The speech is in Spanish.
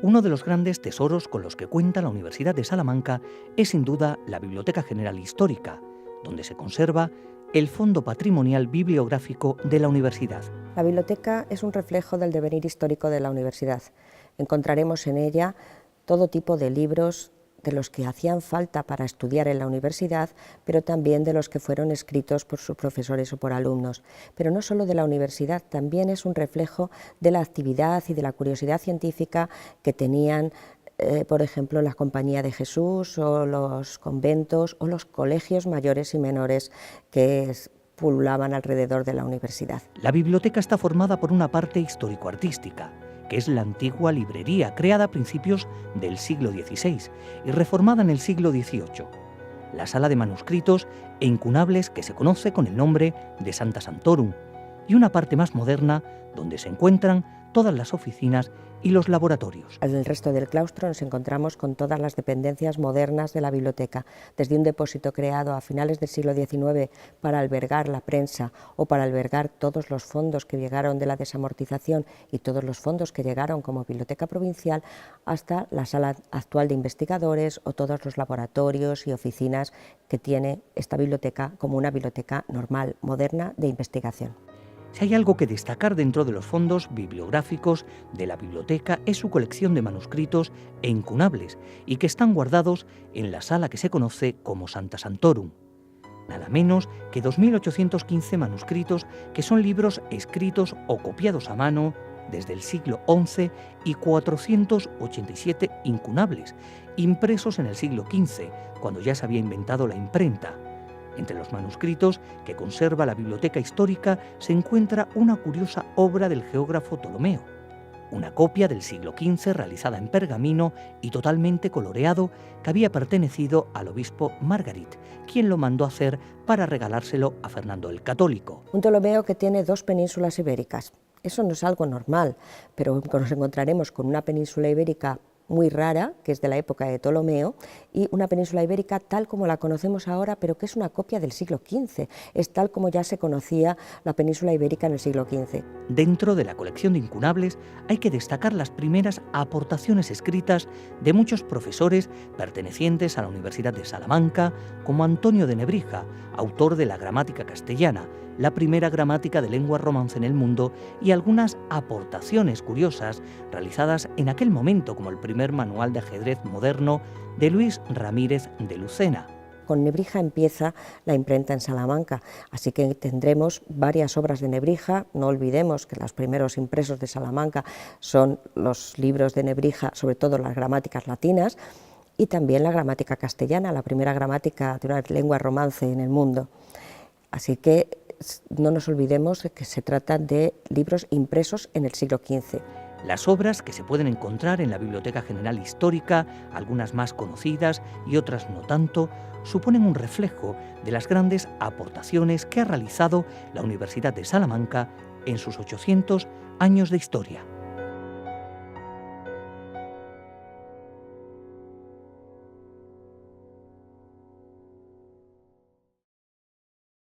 Uno de los grandes tesoros con los que cuenta la Universidad de Salamanca es sin duda la Biblioteca General Histórica, donde se conserva el Fondo Patrimonial Bibliográfico de la Universidad. La biblioteca es un reflejo del devenir histórico de la universidad. Encontraremos en ella todo tipo de libros de los que hacían falta para estudiar en la universidad, pero también de los que fueron escritos por sus profesores o por alumnos. Pero no solo de la universidad, también es un reflejo de la actividad y de la curiosidad científica que tenían, por ejemplo, la Compañía de Jesús o los conventos o los colegios mayores y menores que pululaban alrededor de la universidad. La biblioteca está formada por una parte histórico-artística, que es la antigua librería creada a principios del siglo XVI y reformada en el siglo XVIII, la sala de manuscritos e incunables que se conoce con el nombre de Santa Santorum, y una parte más moderna donde se encuentran todas las oficinas y los laboratorios. En el resto del claustro nos encontramos con todas las dependencias modernas de la biblioteca, desde un depósito creado a finales del siglo XIX para albergar la prensa o para albergar todos los fondos que llegaron de la desamortización y todos los fondos que llegaron como biblioteca provincial, hasta la sala actual de investigadores o todos los laboratorios y oficinas que tiene esta biblioteca como una biblioteca normal, moderna, de investigación. Si hay algo que destacar dentro de los fondos bibliográficos de la biblioteca es su colección de manuscritos e incunables y que están guardados en la sala que se conoce como Santa Santorum. Nada menos que 2.815 manuscritos que son libros escritos o copiados a mano desde el siglo XI y 487 incunables, impresos en el siglo XV, cuando ya se había inventado la imprenta. Entre los manuscritos que conserva la Biblioteca Histórica se encuentra una curiosa obra del geógrafo Ptolomeo, una copia del siglo XV realizada en pergamino y totalmente coloreado que había pertenecido al obispo Margarit, quien lo mandó hacer para regalárselo a Fernando el Católico. Un Ptolomeo que tiene 2 penínsulas ibéricas. Eso no es algo normal, pero nos encontraremos con una península ibérica muy rara, que es de la época de Ptolomeo, y una península ibérica tal como la conocemos ahora, pero que es una copia del siglo XV, es tal como ya se conocía la península ibérica en el siglo XV. Dentro de la colección de incunables hay que destacar las primeras aportaciones escritas de muchos profesores pertenecientes a la Universidad de Salamanca, como Antonio de Nebrija, autor de la Gramática Castellana, la primera gramática de lengua romance en el mundo, y algunas aportaciones curiosas realizadas en aquel momento, como el primer manual de ajedrez moderno de Luis Ramírez de Lucena. Con Nebrija empieza la imprenta en Salamanca, así que tendremos varias obras de Nebrija. No olvidemos que los primeros impresos de Salamanca son los libros de Nebrija, sobre todo las gramáticas latinas, y también la gramática castellana, la primera gramática de una lengua romance en el mundo. Así que no nos olvidemos de que se trata de libros impresos en el siglo XV. Las obras que se pueden encontrar en la Biblioteca General Histórica, algunas más conocidas y otras no tanto, suponen un reflejo de las grandes aportaciones que ha realizado la Universidad de Salamanca en sus 800 años de historia.